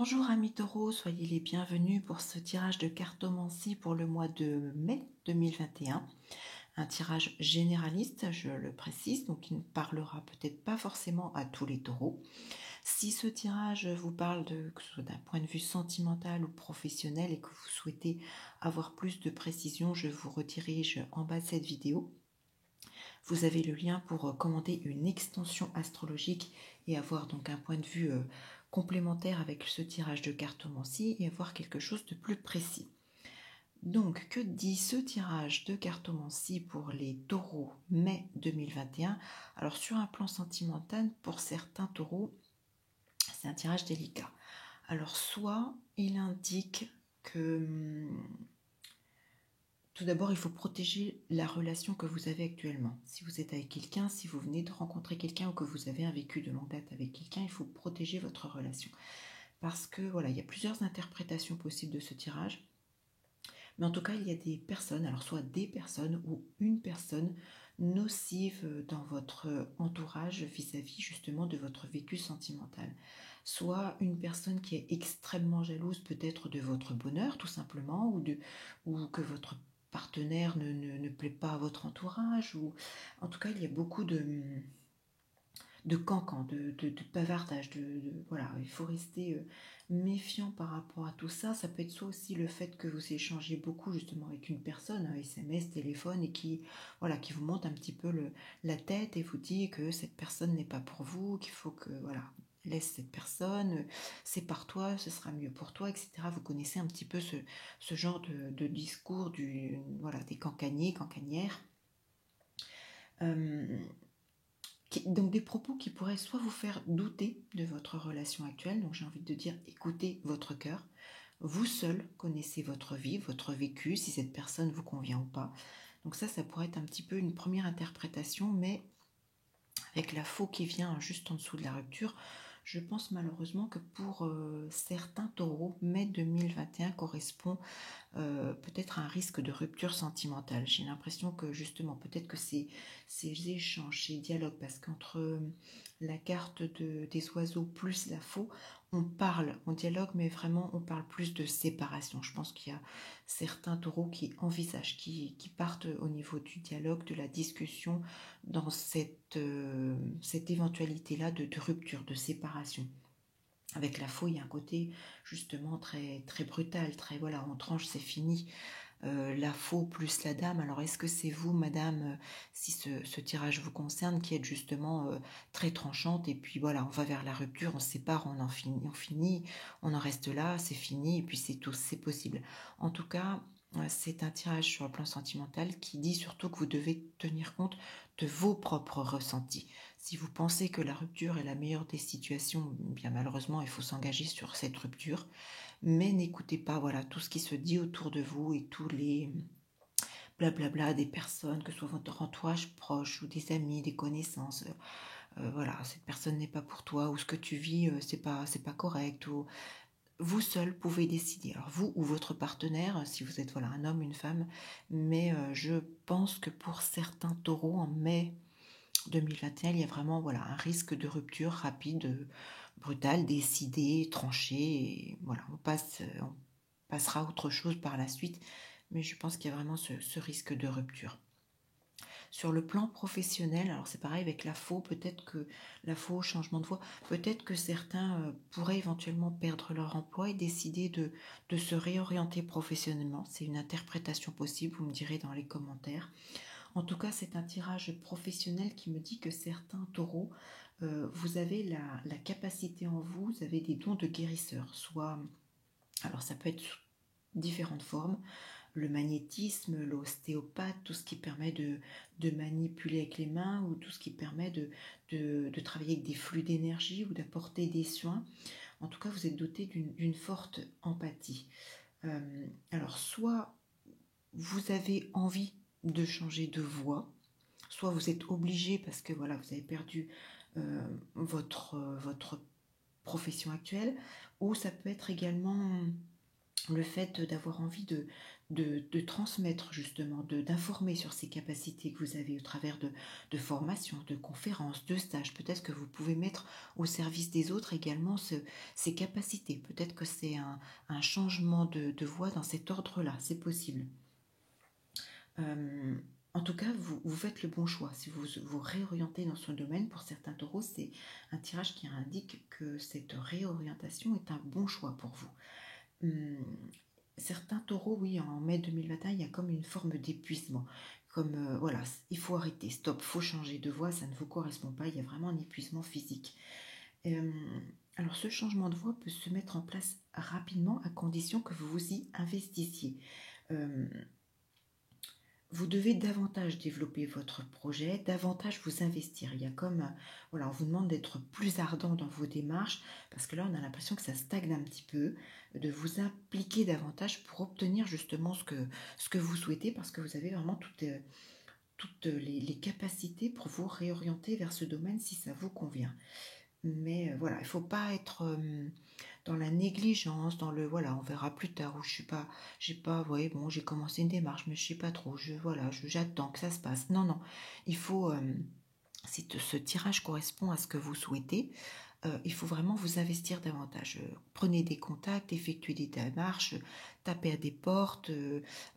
Bonjour amis taureaux, soyez les bienvenus pour ce tirage de cartomancie pour le mois de mai 2021. Un tirage généraliste, je le précise, donc il ne parlera peut-être pas forcément à tous les taureaux. Si ce tirage vous parle que ce soit d'un point de vue sentimental ou professionnel et que vous souhaitez avoir plus de précision, je vous redirige en bas de cette vidéo. Vous avez le lien pour commander une extension astrologique et avoir donc un point de vue complémentaire avec ce tirage de cartomancie et avoir quelque chose de plus précis. Donc, que dit ce tirage de cartomancie pour les taureaux mai 2021? Alors, sur un plan sentimental, pour certains taureaux, c'est un tirage délicat. Alors, soit il indique que tout d'abord, il faut protéger la relation que vous avez actuellement. Si vous êtes avec quelqu'un, si vous venez de rencontrer quelqu'un ou que vous avez un vécu de longue date avec quelqu'un, il faut protéger votre relation. Parce que voilà, il y a plusieurs interprétations possibles de ce tirage. Mais en tout cas, il y a des personnes, alors soit des personnes ou une personne nocive dans votre entourage vis-à-vis justement de votre vécu sentimental. Soit une personne qui est extrêmement jalouse peut-être de votre bonheur tout simplement, ou que votre partenaire ne plaît pas à votre entourage, ou en tout cas il y a beaucoup de cancan, de bavardage, voilà, il faut rester méfiant par rapport à tout ça. Ça peut être soit aussi le fait que vous échangez beaucoup justement avec une personne, SMS, téléphone, et qui vous monte un petit peu la tête et vous dit que cette personne n'est pas pour vous, qu'il faut que voilà, laisse cette personne, sépare-toi, ce sera mieux pour toi, etc. Vous connaissez un petit peu ce genre de discours des cancaniers, cancanières. Donc des propos qui pourraient soit vous faire douter de votre relation actuelle, donc j'ai envie de dire écoutez votre cœur, vous seul connaissez votre vie, votre vécu, si cette personne vous convient ou pas. Donc ça pourrait être un petit peu une première interprétation, mais avec la faux qui vient juste en dessous de la rupture, je pense malheureusement que pour certains taureaux, mai 2021 correspond peut-être à un risque de rupture sentimentale. J'ai l'impression que justement, peut-être que ces échanges, ces dialogues, parce qu'entre la carte des oiseaux plus la faux, on parle, on dialogue, mais vraiment on parle plus de séparation. Je pense qu'il y a certains taureaux qui envisagent, qui partent au niveau du dialogue, de la discussion, dans cette éventualité-là de rupture, de séparation. Avec la faux, il y a un côté justement très, très brutal, très voilà, on tranche, c'est fini. La faux plus la dame. Alors est-ce que c'est vous, madame, si ce tirage vous concerne, qui êtes justement très tranchante, et puis voilà, on va vers la rupture, on se sépare, on finit, on en reste là, c'est fini, et puis c'est tout, c'est possible. En tout cas, c'est un tirage sur le plan sentimental qui dit surtout que vous devez tenir compte de vos propres ressentis. Si vous pensez que la rupture est la meilleure des situations, bien malheureusement, il faut s'engager sur cette rupture. Mais n'écoutez pas voilà tout ce qui se dit autour de vous et tous les blablabla des personnes, que ce soit votre entourage proche ou des amis, des connaissances. Voilà, cette personne n'est pas pour toi, ou ce que tu vis, c'est pas correct, ou vous seul pouvez décider. Alors vous ou votre partenaire, si vous êtes voilà un homme, une femme, mais je pense que pour certains taureaux en mai 2021, il y a vraiment voilà un risque de rupture rapide, brutale, décidée, tranchée. Et voilà, on passera à autre chose par la suite, mais je pense qu'il y a vraiment ce risque de rupture. Sur le plan professionnel, alors c'est pareil avec la faux, peut-être que la faux, changement de voie, peut-être que certains pourraient éventuellement perdre leur emploi et décider de se réorienter professionnellement. C'est une interprétation possible, vous me direz dans les commentaires. En tout cas, c'est un tirage professionnel qui me dit que certains taureaux, vous avez la capacité en vous, vous avez des dons de guérisseur. Soit, alors ça peut être sous différentes formes, le magnétisme, l'ostéopathe, tout ce qui permet de manipuler avec les mains, ou tout ce qui permet de travailler avec des flux d'énergie ou d'apporter des soins. En tout cas, vous êtes doté d'une forte empathie. Alors, soit vous avez envie de changer de voie, soit vous êtes obligé parce que voilà, vous avez perdu votre profession actuelle, ou ça peut être également le fait d'avoir envie de transmettre justement, d'informer sur ces capacités que vous avez au travers de formations, de conférences, de stages. Peut-être que vous pouvez mettre au service des autres également ces capacités. Peut-être que c'est un changement de voie dans cet ordre-là, c'est possible. Euh, En tout cas, vous faites le bon choix. Si vous vous réorientez dans ce domaine, pour certains taureaux, c'est un tirage qui indique que cette réorientation est un bon choix pour vous. Certains taureaux, oui, en mai 2021, il y a comme une forme d'épuisement. Comme, voilà, il faut arrêter, stop, il faut changer de voie, ça ne vous correspond pas, il y a vraiment un épuisement physique. Euh, alors, ce changement de voie peut se mettre en place rapidement à condition que vous vous y investissiez. Euh, vous devez davantage développer votre projet, davantage vous investir. Il y a comme, voilà, on vous demande d'être plus ardent dans vos démarches, parce que là, on a l'impression que ça stagne un petit peu, de vous impliquer davantage pour obtenir justement ce que vous souhaitez, parce que vous avez vraiment toutes les capacités pour vous réorienter vers ce domaine si ça vous convient. Mais voilà, il ne faut pas être dans la négligence, dans le voilà, on verra plus tard, où je suis pas, j'ai pas, ouais, bon, j'ai commencé une démarche, mais je sais pas trop, j'attends que ça se passe. Non, non, il faut, si ce tirage correspond à ce que vous souhaitez, il faut vraiment vous investir davantage. Prenez des contacts, effectuez des démarches, tapez à des portes,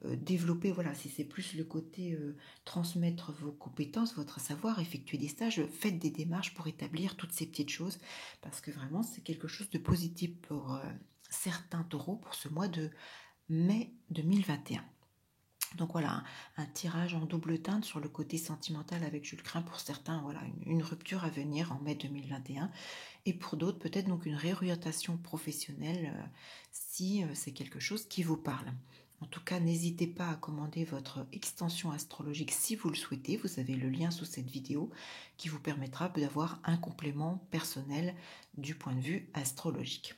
développez, voilà, si c'est plus le côté transmettre vos compétences, votre savoir, effectuer des stages, faites des démarches pour établir toutes ces petites choses, parce que vraiment c'est quelque chose de positif pour certains taureaux pour ce mois de mai 2021. Donc voilà, un tirage en double teinte sur le côté sentimental avec Jules Crin pour certains, voilà, une rupture à venir en mai 2021 et pour d'autres peut-être donc une réorientation professionnelle si c'est quelque chose qui vous parle. En tout cas, n'hésitez pas à commander votre extension astrologique si vous le souhaitez. Vous avez le lien sous cette vidéo qui vous permettra d'avoir un complément personnel du point de vue astrologique.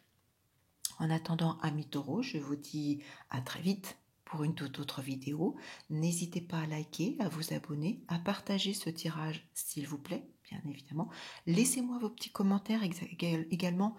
En attendant, amis taureaux, je vous dis à très vite pour une toute autre vidéo. N'hésitez pas à liker, à vous abonner, à partager ce tirage s'il vous plaît, bien évidemment. Laissez-moi vos petits commentaires également